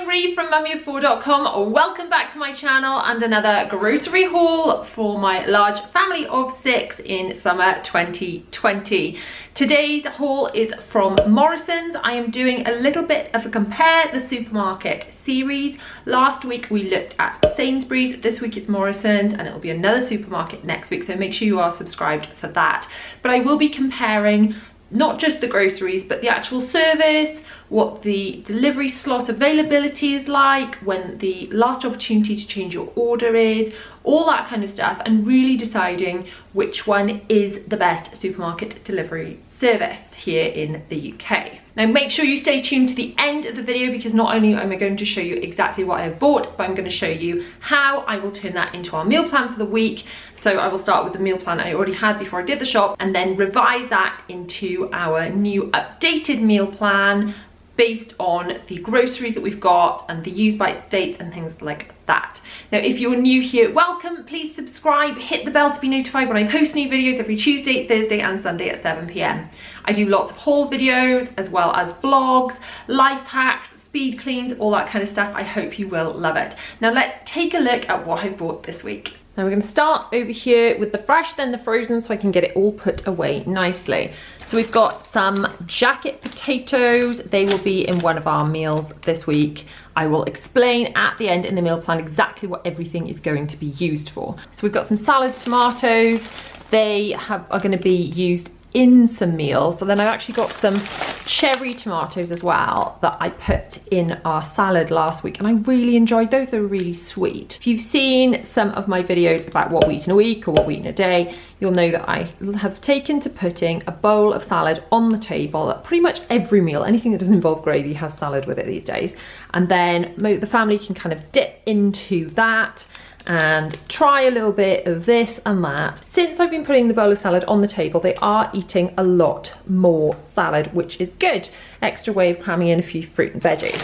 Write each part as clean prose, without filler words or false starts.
I'm Ree from mummyoffour.com. Welcome back to my channel and another grocery haul for my large family of 6 in summer 2020. Today's haul is from Morrisons. I am doing a little bit of a compare the supermarket series. Last week we looked at Sainsbury's, this week it's Morrisons, and it'll be another supermarket next week, so make sure you are subscribed for that. But I will be comparing not just the groceries but the actual service, what the delivery slot availability is like, when the last opportunity to change your order is, all that kind of stuff, and really deciding which one is the best supermarket delivery service here in the UK. Now make sure you stay tuned to the end of the video, because not only am I going to show you exactly what I have bought, but I'm going to show you how I will turn that into our meal plan for the week. So I will start with the meal plan I already had before I did the shop, and then revise that into our new updated meal plan based on the groceries that we've got and the use by dates and things like that. Now if you're new here, welcome, please subscribe, hit the bell to be notified when I post new videos every Tuesday, Thursday and Sunday at 7 PM. I do lots of haul videos as well as vlogs, life hacks, speed cleans, all that kind of stuff. I hope you will love it. Now let's take a look at what I've bought this week. Now we're going to start over here with the fresh, then the frozen, so I can get it all put away nicely. So we've got some jacket potatoes. They will be in one of our meals this week. I will explain at the end in the meal plan exactly what everything is going to be used for. So we've got some salad tomatoes. They are going to be used in some meals, but then I've actually got some cherry tomatoes as well that I put in our salad last week, and I really enjoyed those. They were really sweet. If you've seen some of my videos about what we eat in a week or what we eat in a day, you'll know that I have taken to putting a bowl of salad on the table at pretty much every meal. Anything that doesn't involve gravy has salad with it these days, and then the family can kind of dip into that and try a little bit of this and that. Since I've been putting the bowl of salad on the table, they are eating a lot more salad, which is good. Extra way of cramming in a few fruit and veggies.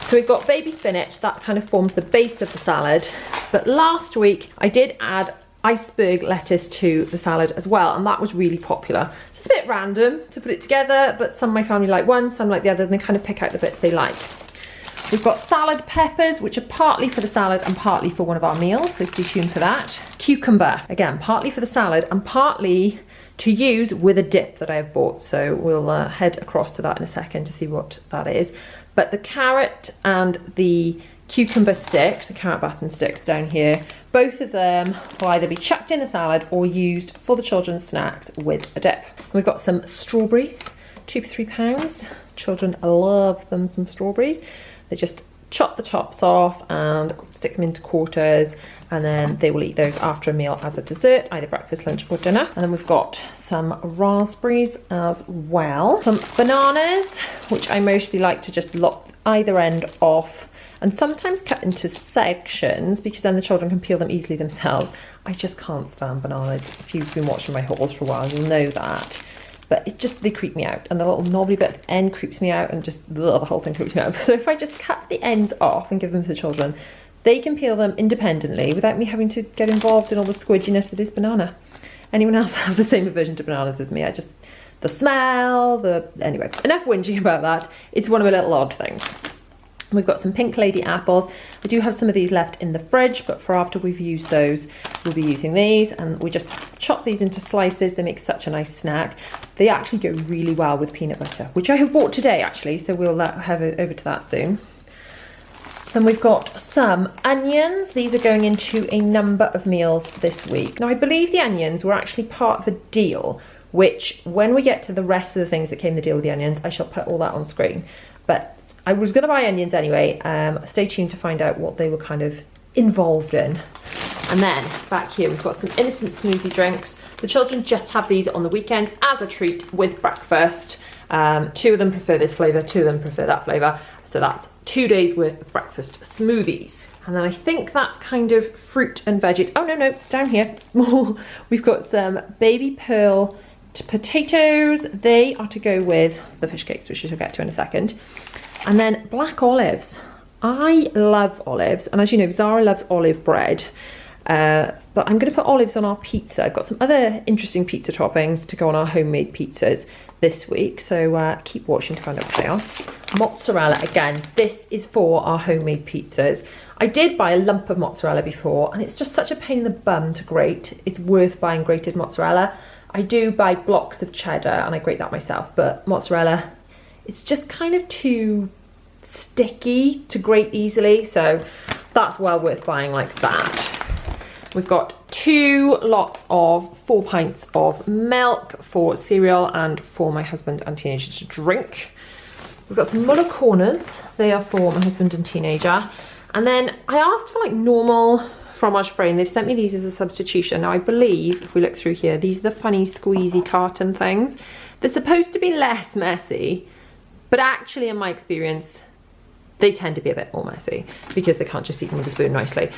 So we've got baby spinach, that kind of forms the base of the salad. But last week I did add iceberg lettuce to the salad as well, and that was really popular. It's a bit random to put it together, but some of my family like one, some like the other, and they kind of pick out the bits they like. We've got salad peppers, which are partly for the salad and partly for one of our meals, so stay tuned for that. Cucumber, again, partly for the salad and partly to use with a dip that I have bought, so we'll head across to that in a second to see what that is. But the carrot and the cucumber sticks, the carrot batten sticks down here, both of them will either be chucked in a salad or used for the children's snacks with a dip. We've got some strawberries, 2 for £3. Children love them, some strawberries. They just chop the tops off and stick them into quarters, and then they will eat those after a meal as a dessert, either breakfast, lunch or dinner. And then we've got some raspberries as well. Some bananas, which I mostly like to just lop either end off and sometimes cut into sections, because then the children can peel them easily themselves. I just can't stand bananas. If you've been watching my hauls for a while, you'll know that. But it just, they creep me out, and the little knobbly bit at the end creeps me out, and just the whole thing creeps me out. So if I just cut the ends off and give them to the children, they can peel them independently without me having to get involved in all the squidginess that is banana. Anyone else have the same aversion to bananas as me? The smell, anyway, enough whinging about that. It's one of my little odd things. We've got some Pink Lady apples. I do have some of these left in the fridge, but for after we've used those, we'll be using these, and we just chop these into slices. They make such a nice snack. They actually go really well with peanut butter, which I have bought today actually, so we'll have it over to that soon. Then we've got some onions. These are going into a number of meals this week. Now I believe the onions were actually part of a deal, which when we get to the rest of the things that came in the deal with the onions, I shall put all that on screen. But I was going to buy onions anyway. Stay tuned to find out what they were kind of involved in. And then back here we've got some innocent smoothie drinks. The children just have these on the weekends as a treat with breakfast. 2 of them prefer this flavour, 2 of them prefer that flavour. So that's 2 days worth of breakfast smoothies. And then I think that's kind of fruit and veggies. Oh no, down here we've got some baby pearl potatoes. They are to go with the fish cakes, which I'll get to in a second. And then black olives. I love olives, and as you know, Zara loves olive bread. But I'm going to put olives on our pizza. I've got some other interesting pizza toppings to go on our homemade pizzas. this week, so keep watching to find out what they are. Mozzarella, again, this is for our homemade pizzas. I did buy a lump of mozzarella before, and it's just such a pain in the bum to grate. It's worth buying grated mozzarella. I do buy blocks of cheddar and I grate that myself, but mozzarella, it's just kind of too sticky to grate easily, so that's well worth buying like that. We've got 2 lots of 4 pints of milk for cereal and for my husband and teenager to drink. We've got some Muller corners, they are for my husband and teenager. And then I asked for like normal fromage frais, and they've sent me these as a substitution. Now I believe, if we look through here, these are the funny squeezy carton things. They're supposed to be less messy, but actually in my experience, they tend to be a bit more messy because they can't just eat them with a spoon nicely.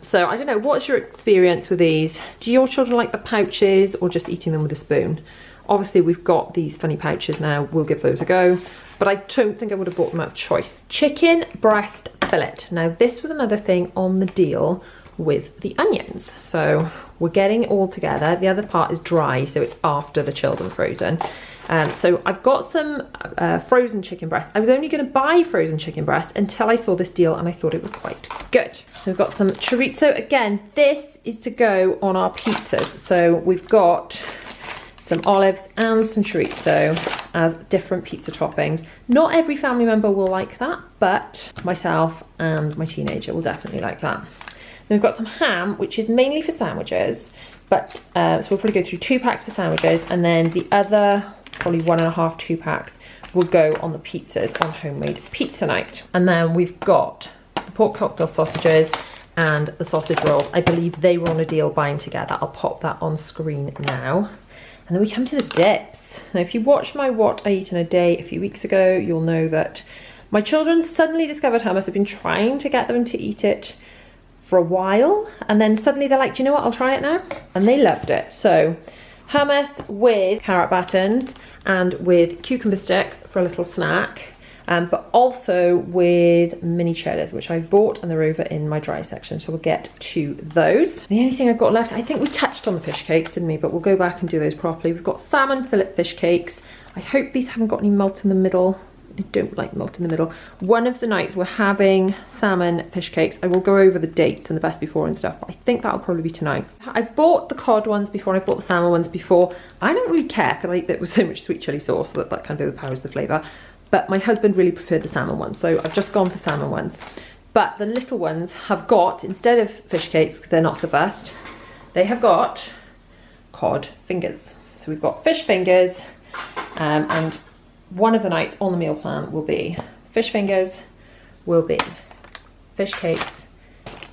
So I don't know, what's your experience with these? Do your children like the pouches or just eating them with a spoon? Obviously we've got these funny pouches now, we'll give those a go, but I don't think I would have bought them out of choice. Chicken breast fillet. Now this was another thing on the deal with the onions. So we're getting it all together. The other part is dry, so it's after the chilled and frozen. So I've got some frozen chicken breast. I was only going to buy frozen chicken breast until I saw this deal and I thought it was quite good. So we've got some chorizo. Again, this is to go on our pizzas. So we've got some olives and some chorizo as different pizza toppings. Not every family member will like that, but myself and my teenager will definitely like that. Then we've got some ham, which is mainly for sandwiches, but so we'll probably go through 2 packs for sandwiches, and then the other probably 1.5, 2 packs will go on the pizzas on homemade pizza night. And then we've got the pork cocktail sausages and the sausage rolls. I believe they were on a deal buying together. I'll pop that on screen now. And then we come to the dips. Now, if you watched my What I Eat in a Day a few weeks ago, you'll know that my children suddenly discovered hummus. I've been trying to get them to eat it for a while, and then suddenly they're like, do you know what, I'll try it now. And they loved it. So hummus with carrot buttons and with cucumber sticks for a little snack, but also with mini cheddars, which I bought, and they're over in my dry section, so we'll get to those. The only thing I've got left, I think we touched on the fish cakes, didn't we? But we'll go back and do those properly. We've got salmon fillet fish cakes. I hope these haven't got any melt in the middle. I don't like melt in the middle. One of the nights we're having salmon fish cakes. I will go over the dates and the best before and stuff, but I think that'll probably be tonight. I've bought the cod ones before and I've bought the salmon ones before. I don't really care because I eat it with so much sweet chilli sauce that kind of overpowers the flavour. But my husband really preferred the salmon ones, so I've just gone for salmon ones. But the little ones have got, instead of fish cakes, because they're not so fussed, they have got cod fingers. So we've got fish fingers, and one of the nights on the meal plan will be fish fingers, will be fish cakes,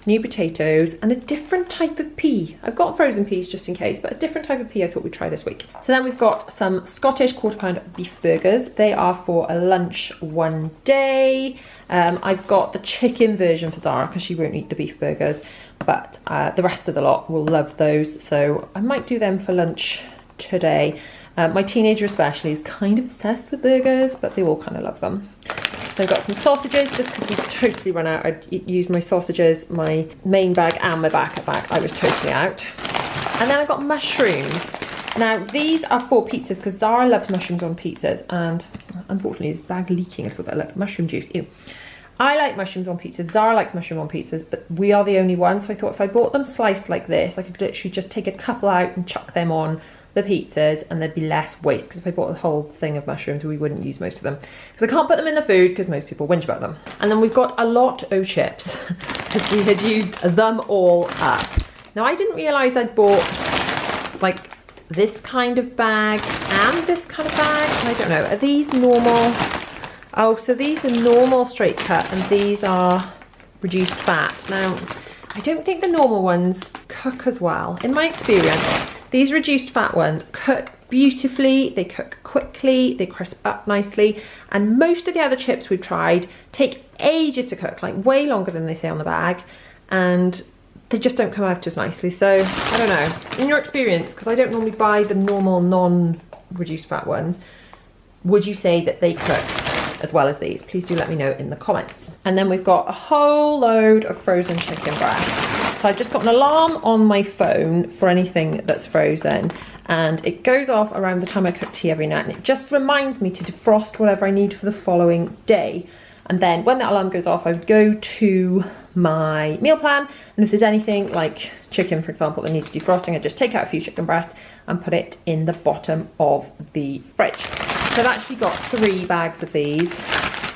new potatoes, and a different type of pea. I've got frozen peas just in case, but a different type of pea I thought we'd try this week. So then we've got some Scottish quarter-pound beef burgers. They are for a lunch one day. I've got the chicken version for Zara because she won't eat the beef burgers, but the rest of the lot will love those, so I might do them for lunch today. My teenager especially is kind of obsessed with burgers, but they all kind of love them. So I've got some sausages, just because we've totally run out. I used my sausages, my main bag and my backup bag. I was totally out. And then I've got mushrooms. Now these are for pizzas because Zara loves mushrooms on pizzas, and unfortunately this bag's leaking a little bit. Look, mushroom juice, ew. I like mushrooms on pizzas, Zara likes mushroom on pizzas, but we are the only ones. So I thought if I bought them sliced like this, I could literally just take a couple out and chuck them on the pizzas and there'd be less waste, because if I bought a whole thing of mushrooms we wouldn't use most of them because I can't put them in the food because most people whinge about them. And then we've got a lot of chips because we had used them all up. Now I didn't realise I'd bought like this kind of bag and this kind of bag. I don't know, are these normal? Oh, so these are normal straight cut and these are reduced fat. Now I don't think the normal ones cook as well. In my experience, these reduced fat ones cook beautifully, they cook quickly, they crisp up nicely, and most of the other chips we've tried take ages to cook, like way longer than they say on the bag, and they just don't come out as nicely. So I don't know, in your experience, because I don't normally buy the normal non-reduced fat ones, would you say that they cook as well as these? Please do let me know in the comments. And then we've got a whole load of frozen chicken breast. So I've just got an alarm on my phone for anything that's frozen, and it goes off around the time I cook tea every night, and it just reminds me to defrost whatever I need for the following day. And then when that alarm goes off, I would go to my meal plan, and if there's anything like chicken, for example, that needs defrosting, I just take out a few chicken breasts and put it in the bottom of the fridge. So I've actually got 3 bags of these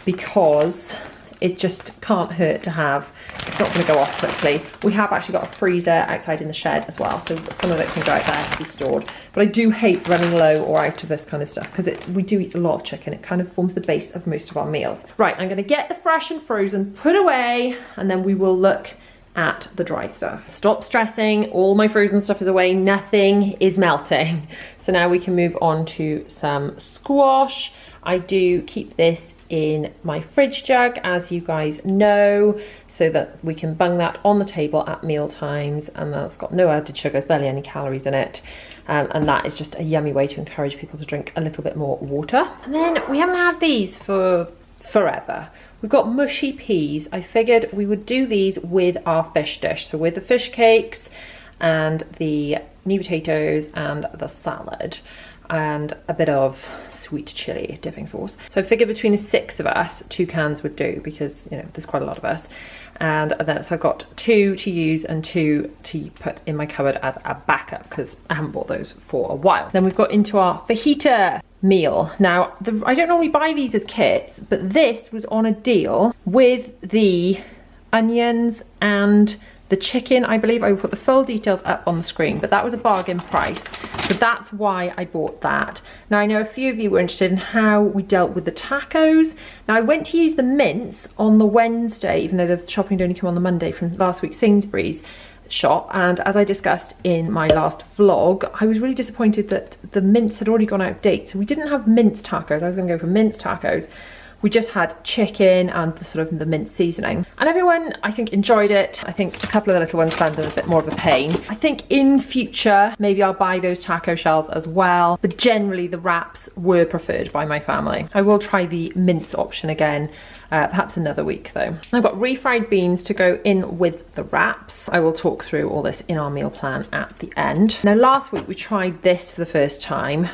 because it just can't hurt to have. It's not going to go off quickly. We have actually got a freezer outside in the shed as well, so some of it can go out there to be stored. But I do hate running low or out of this kind of stuff because we do eat a lot of chicken. It kind of forms the base of most of our meals. Right, I'm going to get the fresh and frozen put away, and then we will look at the dry stuff. Stop stressing, all my frozen stuff is away, nothing is melting. So now we can move on to some squash. I do keep this in my fridge jug, as you guys know, so that we can bung that on the table at meal times, and that's got no added sugars, barely any calories in it, and that is just a yummy way to encourage people to drink a little bit more water. And then we haven't had these for forever. We've got mushy peas. I figured we would do these with our fish dish, so with the fish cakes and the new potatoes and the salad and a bit of sweet chili dipping sauce. So I figured between the 6 of us, 2 cans would do, because you know there's quite a lot of us. And then so I've got 2 to use and 2 to put in my cupboard as a backup, because I haven't bought those for a while. Then we've got into our fajita meal. Now I don't normally buy these as kits, but this was on a deal with the onions and the chicken. I believe I will put the full details up on the screen, but that was a bargain price, so that's why I bought that. Now I know a few of you were interested in how we dealt with the tacos. Now I went to use the mince on the Wednesday, even though the shopping had only come on the Monday from last week's Sainsbury's shop, and as I discussed in my last vlog, I was really disappointed that the mince had already gone out of date, so we didn't have mince tacos. I was going to go for mince tacos. We just had chicken and the sort of the mince seasoning, and everyone I think enjoyed it. I think a couple of the little ones found it a bit more of a pain. I think in future maybe I'll buy those taco shells as well, but generally the wraps were preferred by my family. I will try the mince option again, perhaps another week though. I've got refried beans to go in with the wraps. I will talk through all this in our meal plan at the end. Now last week we tried this for the first time.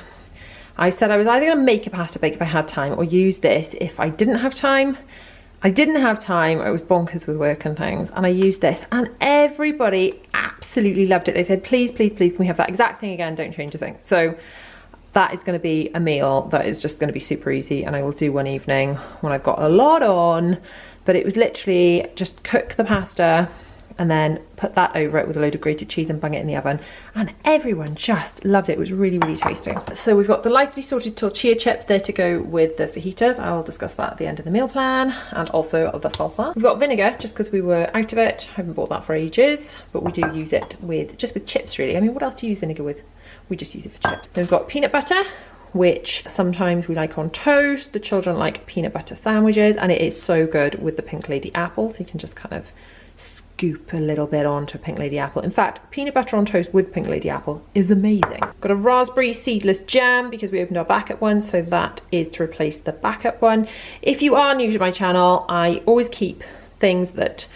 I said I was either going to make a pasta bake if I had time, or use this if I didn't have time. I didn't have time, I was bonkers with work and things, and I used this, and everybody absolutely loved it. They said, please, please, please, can we have that exact thing again, don't change a thing. So that is going to be a meal that is just going to be super easy, and I will do one evening when I've got a lot on. But it was literally just cook the pasta and then put that over it with a load of grated cheese and bung it in the oven, and everyone just loved it. It was really, really tasty. So we've got the lightly salted tortilla chips there to go with the fajitas. I'll discuss that at the end of the meal plan, and also the salsa. We've got vinegar just because we were out of it. I haven't bought that for ages, but we do use it with just with chips really. I mean, what else do you use vinegar with? We just use it for chips. Then we've got peanut butter, which sometimes we like on toast. The children like peanut butter sandwiches, and it is so good with the Pink Lady apple, so you can just kind of scoop a little bit onto Pink Lady apple. In fact, peanut butter on toast with Pink Lady apple is amazing. Got a raspberry seedless jam because we opened our backup one, so that is to replace the backup one. If you are new to my channel, I always keep things that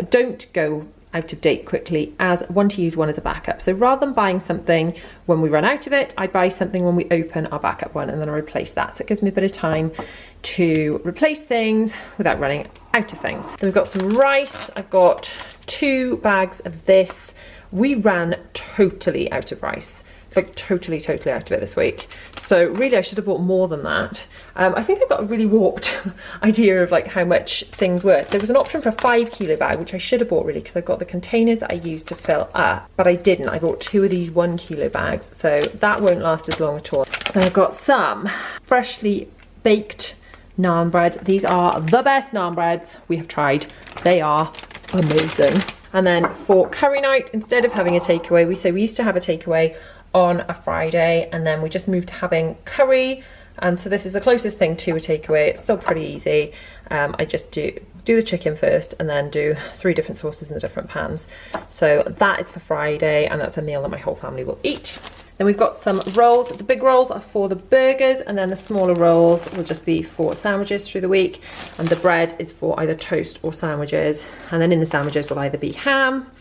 don't go out of date quickly as one to use, one as a backup. So rather than buying something when we run out of it, I buy something when we open our backup one, and then I replace that. So it gives me a bit of time to replace things without running out of things. Then we've got some rice. I've got 2 bags of this. We ran totally out of rice. Like totally out of it this week. So really I should have bought more than that. I think I've got a really warped idea of like how much things were. There was an option for a 5 kilo bag, which I should have bought really, because I've got the containers that I used to fill up, but I didn't. I bought 2 of these 1 kilo bags, so that won't last as long at all. Then I've got some freshly baked naan breads. These are the best naan breads we have tried. They are amazing. And then for curry night, instead of having a takeaway, we used to have a takeaway on a Friday, and then we just moved to having curry, and so this is the closest thing to a takeaway. It's still pretty easy. I just do the chicken first and then do 3 different sauces in the different pans. So that is for Friday, and that's a meal that my whole family will eat. Then we've got some rolls. The big rolls are for the burgers, and then the smaller rolls will just be for sandwiches through the week, and the bread is for either toast or sandwiches, and then in the sandwiches will either be ham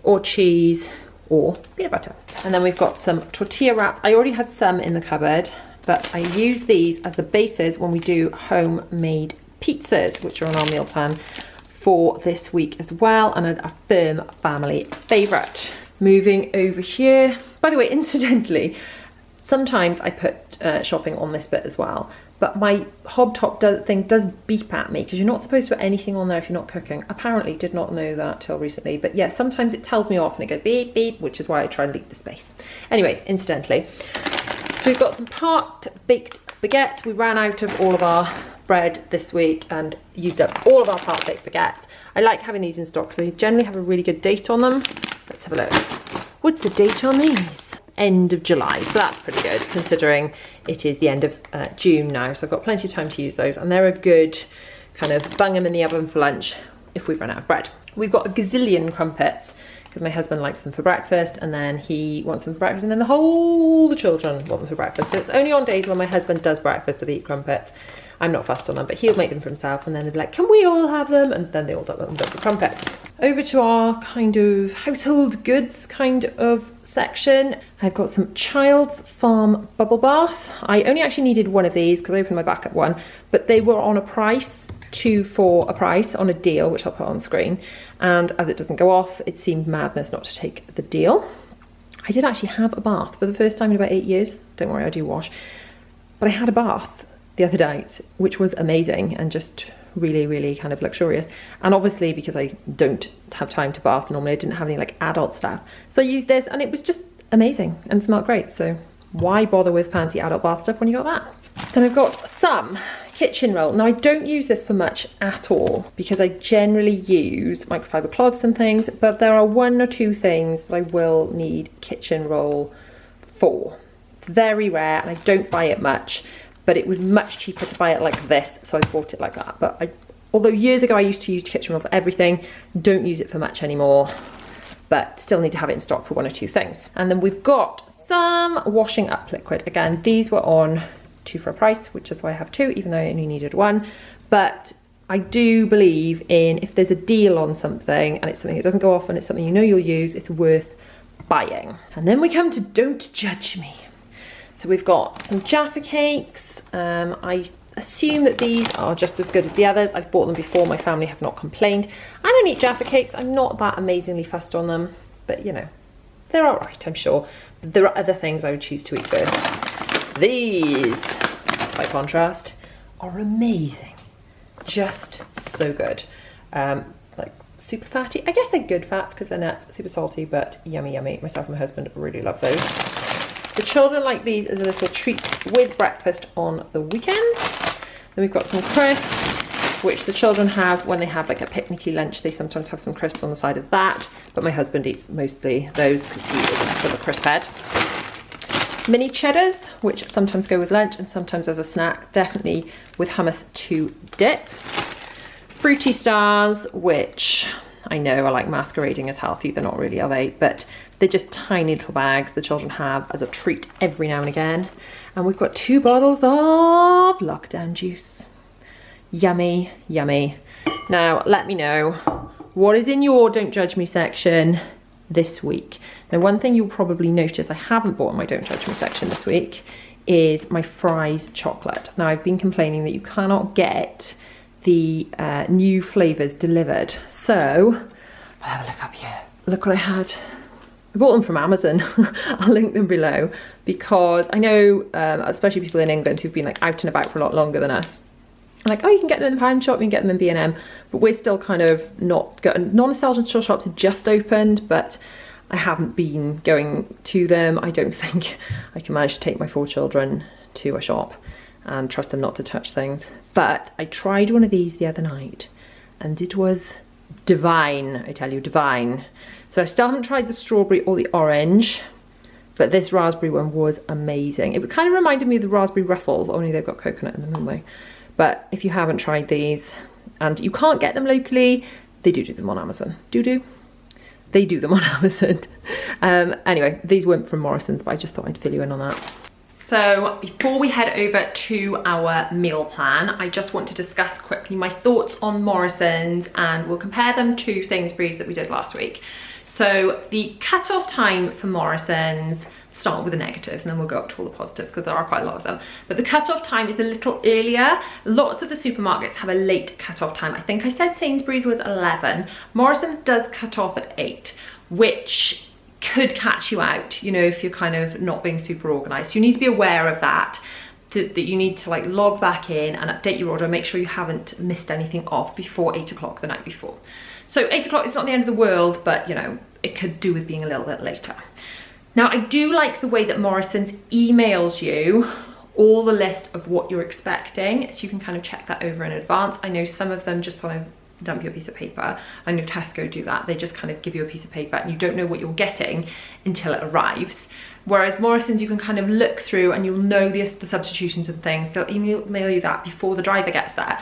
or cheese or peanut butter. And then we've got some tortilla wraps. I already had some in the cupboard, but I use these as the bases when we do homemade pizzas, which are on our meal plan for this week as well, and a firm family favourite. Moving over here. By the way, incidentally, sometimes I put shopping on this bit as well, but my hob top thing does beep at me because you're not supposed to put anything on there if you're not cooking. Apparently did not know that till recently, but yeah, sometimes it tells me off and it goes beep beep, which is why I try and leave the space. Anyway, incidentally, so we've got some part baked baguettes. We ran out of all of our bread this week and used up all of our part baked baguettes. I like having these in stock because they generally have a really good date on them. Let's have a look. What's the date on these? End of July, so that's pretty good considering it is the end of June now, so I've got plenty of time to use those, and they're a good kind of bung them in the oven for lunch if we run out of bread. We've got a gazillion crumpets because my husband likes them for breakfast, and then he wants them for breakfast, and then the children want them for breakfast. So it's only on days when my husband does breakfast that I eat crumpets. I'm not fussed on them, but he'll make them for himself, and then they'll be like, can we all have them? And then they all end up with crumpets. Over to our kind of household goods kind of section. I've got some Child's Farm bubble bath. I only actually needed one of these because I opened my backup one, but they were on a price, 2 for a price, on a deal, which I'll put on screen. And as it doesn't go off, it seemed madness not to take the deal. I did actually have a bath for the first time in about 8 years. Don't worry, I do wash. But I had a bath the other night, which was amazing and just really, really kind of luxurious. And obviously because I don't have time to bath normally, I didn't have any like adult stuff. So I used this and it was just amazing and smelled great. So why bother with fancy adult bath stuff when you got that? Then I've got some kitchen roll. Now I don't use this for much at all because I generally use microfiber cloths and things, but there are 1 or 2 things that I will need kitchen roll for. It's very rare and I don't buy it much, but it was much cheaper to buy it like this, so I bought it like that. But although years ago I used to use kitchen roll for everything, don't use it for much anymore, but still need to have it in stock for 1 or 2 things. And then we've got some washing up liquid. Again, these were on 2 for a price, which is why I have 2, even though I only needed 1. But I do believe in, if there's a deal on something and it's something that doesn't go off and it's something you know you'll use, it's worth buying. And then we come to Don't Judge Me. So we've got some Jaffa cakes. I assume that these are just as good as the others. I've bought them before, my family have not complained. I don't eat Jaffa cakes, I'm not that amazingly fussed on them, but you know, they're all right, I'm sure. There are other things I would choose to eat first. These, by contrast, are amazing. Just so good. Like super fatty. I guess they're good fats because they're nuts, super salty, but yummy, yummy. Myself and my husband really love those. The children like these as a little treat with breakfast on the weekends. Then we've got some crisps, which the children have when they have like a picnicky lunch. They sometimes have some crisps on the side of that, but my husband eats mostly those because he is a bit of a crisp head. Mini cheddars, which sometimes go with lunch and sometimes as a snack, definitely with hummus to dip. Fruity Stars, which I know are like masquerading as healthy, they're not really, are they? But they're just tiny little bags the children have as a treat every now and again. And we've got 2 bottles of lockdown juice. Yummy, yummy. Now, let me know what is in your Don't Judge Me section this week. Now, one thing you'll probably notice I haven't bought in my Don't Judge Me section this week is my fries chocolate. Now, I've been complaining that you cannot get the new flavours delivered. So, I'll have a look up here. Look what I had. I bought them from Amazon. I'll link them below because I know, especially people in England who've been like out and about for a lot longer than us, like, oh, you can get them in the pound shop, you can get them in B&M, but we're still kind of not going. Non-essential shops have just opened, but I haven't been going to them. I don't think I can manage to take my 4 children to a shop and trust them not to touch things. But I tried one of these the other night and it was divine, I tell you, divine. So I still haven't tried the strawberry or the orange, but this raspberry one was amazing. It kind of reminded me of the raspberry ruffles, only they've got coconut in them, haven't they? But if you haven't tried these and you can't get them locally, they do them on Amazon. They do them on Amazon. Anyway, these weren't from Morrisons, but I just thought I'd fill you in on that. So before we head over to our meal plan, I just want to discuss quickly my thoughts on Morrisons, and we'll compare them to Sainsbury's that we did last week. So the cut-off time for Morrisons, start with the negatives and then we'll go up to all the positives because there are quite a lot of them. But the cut-off time is a little earlier. Lots of the supermarkets have a late cut-off time. I think I said Sainsbury's was 11. Morrisons does cut off at 8, which could catch you out, you know, if you're kind of not being super organized. You need to be aware of that. That you need to like log back in and update your order, make sure you haven't missed anything off before 8 o'clock the night before. So 8 o'clock is not the end of the world, but you know, it could do with being a little bit later. Now I do like the way that Morrisons emails you all the list of what you're expecting, so you can kind of check that over in advance. I know some of them just kind of dump you a piece of paper. I know Tesco do that. They just kind of give you a piece of paper and you don't know what you're getting until it arrives. Whereas Morrisons, you can kind of look through and you'll know the substitutions and things. They'll email you that before the driver gets there.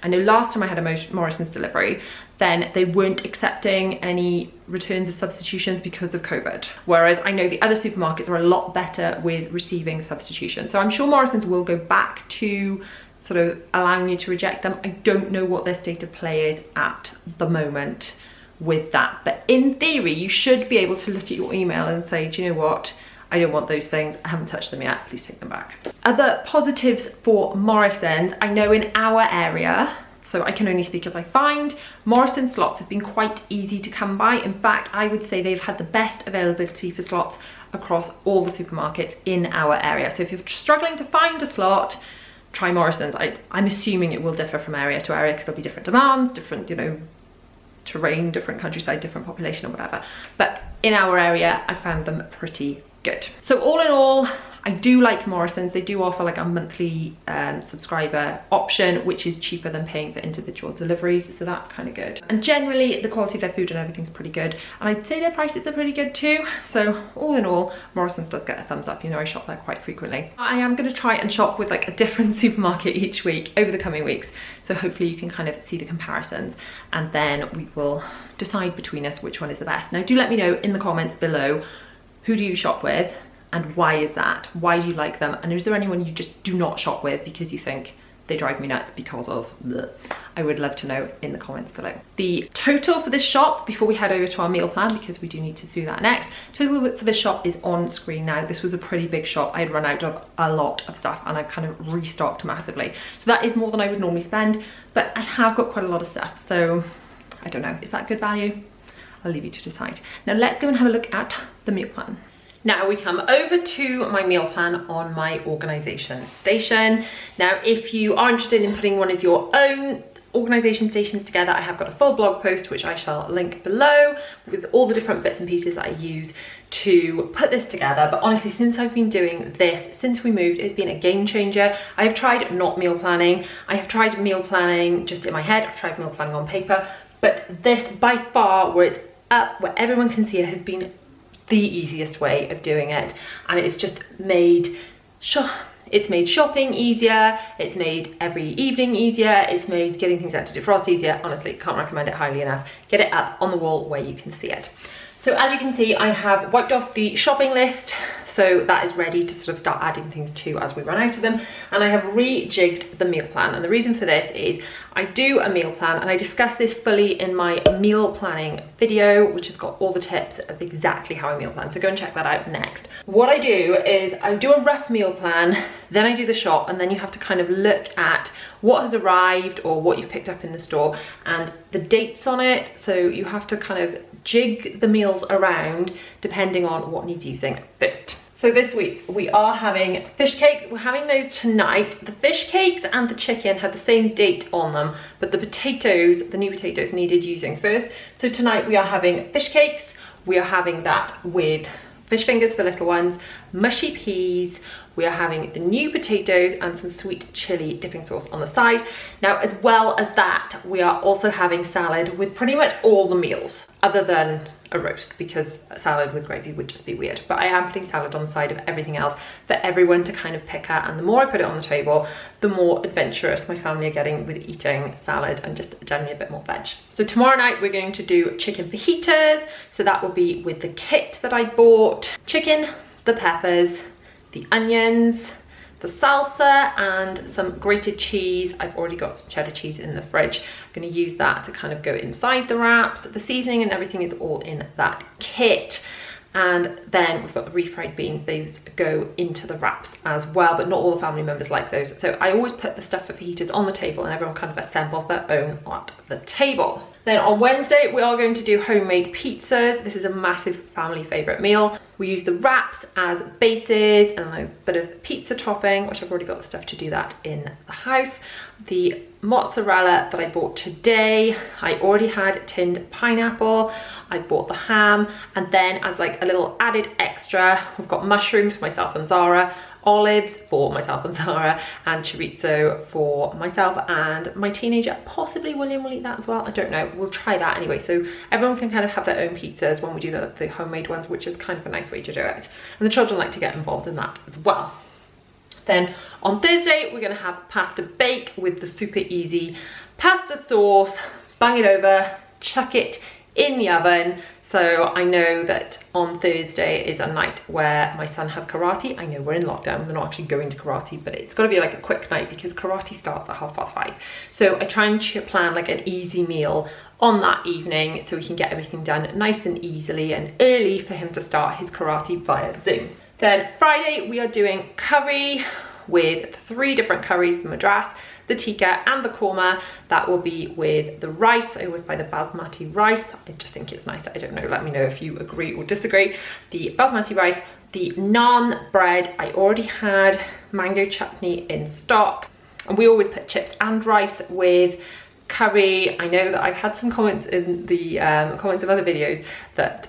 I know last time I had a Morrisons delivery, then they weren't accepting any returns of substitutions because of COVID. Whereas I know the other supermarkets are a lot better with receiving substitutions. So I'm sure Morrisons will go back to sort of allowing you to reject them. I don't know what their state of play is at the moment with that. But in theory, you should be able to look at your email and say, do you know what? I don't want those things. I haven't touched them yet. Please take them back. Other positives for Morrisons, I know in our area, so I can only speak as I find, Morrisons slots have been quite easy to come by. In fact, I would say they've had the best availability for slots across all the supermarkets in our area. So if you're struggling to find a slot, try Morrisons. I'm assuming it will differ from area to area because there'll be different demands, different, you know, terrain, different countryside, different population or whatever. But in our area, I found them pretty good. So all in all, I do like Morrisons. They do offer like a monthly subscriber option, which is cheaper than paying for individual deliveries, so that's kind of good. And generally the quality of their food and everything's pretty good, and I'd say their prices are pretty good too. So all in all, Morrisons does get a thumbs up. You know, I shop there quite frequently. I am going to try and shop with like a different supermarket each week over the coming weeks, so hopefully you can kind of see the comparisons and then we will decide between us which one is the best. Now do let me know in the comments below, who do you shop with and why is that? Why do you like them? And is there anyone you just do not shop with because you think they drive me nuts because of bleh? I would love to know in the comments below. The total for this shop, before we head over to our meal plan, because we do need to do that next, total for this shop is on screen now. This was a pretty big shop. I had run out of a lot of stuff and I've kind of restocked massively. So that is more than I would normally spend, but I have got quite a lot of stuff. So I don't know, is that good value? I'll leave you to decide. Now let's go and have a look at the meal plan. Now we come over to my meal plan on my organisation station. Now if you are interested in putting one of your own organisation stations together, I have got a full blog post which I shall link below with all the different bits and pieces that I use to put this together. But honestly, since I've been doing this, since we moved, it's been a game changer. I have tried not meal planning. I have tried meal planning just in my head. I've tried meal planning on paper, but this by far, where it's up, where everyone can see it, has been the easiest way of doing it, and it's just made shopping easier, it's made every evening easier, it's made getting things out to defrost easier. Honestly, can't recommend it highly enough. Get it up on the wall where you can see it. So as you can see, I have wiped off the shopping list, so that is ready to sort of start adding things to as we run out of them. And I have rejigged the meal plan, and the reason for this is I do a meal plan, and I discuss this fully in my meal planning video, which has got all the tips of exactly how I meal plan, so go and check that out next. What I do is I do a rough meal plan, then I do the shop, and then you have to kind of look at what has arrived or what you've picked up in the store and the dates on it, so you have to kind of jig the meals around depending on what needs using first. So this week we are having fish cakes. We're having those tonight. The fish cakes and the chicken had the same date on them, but the potatoes, the new potatoes, needed using first. So tonight we are having fish cakes. We are having that with fish fingers for little ones, mushy peas. We are having the new potatoes and some sweet chili dipping sauce on the side. Now, as well as that, we are also having salad with pretty much all the meals, other than a roast, because a salad with gravy would just be weird. But I am putting salad on the side of everything else for everyone to kind of pick at, and the more I put it on the table, the more adventurous my family are getting with eating salad and just generally a bit more veg. So tomorrow night we're going to do chicken fajitas, so that will be with the kit that I bought. Chicken, the peppers, the onions, the salsa and some grated cheese. I've already got some cheddar cheese in the fridge. I'm going to use that to kind of go inside the wraps. The seasoning and everything is all in that kit. And then we've got the refried beans. Those go into the wraps as well, but not all the family members like those. So I always put the stuff for fajitas on the table and everyone kind of assembles their own at the table. Then on Wednesday, we are going to do homemade pizzas. This is a massive family favorite meal. We use the wraps as bases and a bit of pizza topping, which I've already got the stuff to do that in the house. The mozzarella that I bought today, I already had tinned pineapple. I bought the ham, and then as like a little added extra, we've got mushrooms for myself and Zara, olives for myself and Zara, and chorizo for myself and my teenager. Possibly William will eat that as well, I don't know, we'll try that anyway. So everyone can kind of have their own pizzas when we do the homemade ones, which is kind of a nice way to do it. And the children like to get involved in that as well. Then on Thursday, we're gonna have pasta bake with the super easy pasta sauce, bung it over, chuck it in the oven. So I know that on Thursday is a night where my son has karate. I know we're in lockdown, we're not actually going to karate, but it's gotta be like a quick night because karate starts at 5:30. So I try and plan like an easy meal on that evening so we can get everything done nice and easily and early for him to start his karate via Zoom. Then Friday, we are doing curry with 3 different curries, the madras, the tikka and the korma. That will be with the rice. I always buy the basmati rice. I just think it's nice. I don't know, let me know if you agree or disagree. The basmati rice, the naan bread, I already had mango chutney in stock. And we always put chips and rice with curry. I know that I've had some comments in the comments of other videos that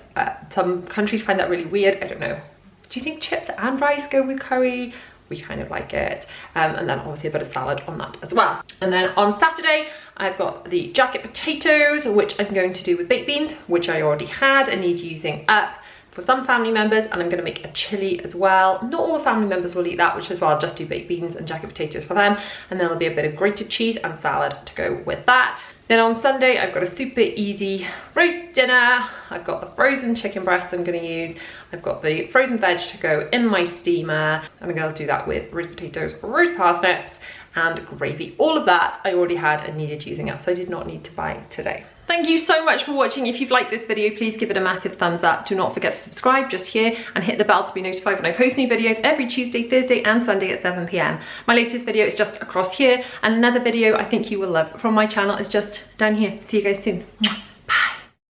some countries find that really weird. I don't know. Do you think chips and rice go with curry? We kind of like it. And then obviously a bit of salad on that as well. And then on Saturday, I've got the jacket potatoes, which I'm going to do with baked beans, which I already had and need using up for some family members. And I'm gonna make a chili as well. Not all the family members will eat that, which is why I'll just do baked beans and jacket potatoes for them. And then there'll be a bit of grated cheese and salad to go with that. Then on Sunday, I've got a super easy roast dinner. I've got the frozen chicken breast I'm gonna use. I've got the frozen veg to go in my steamer. And I'm gonna do that with roast potatoes, roast parsnips, and gravy. All of that I already had and needed using up, so I did not need to buy today. Thank you so much for watching. If you've liked this video, please give it a massive thumbs up. Do not forget to subscribe just here and hit the bell to be notified when I post new videos every Tuesday, Thursday and Sunday at 7 PM. My latest video is just across here, and another video I think you will love from my channel is just down here. See you guys soon.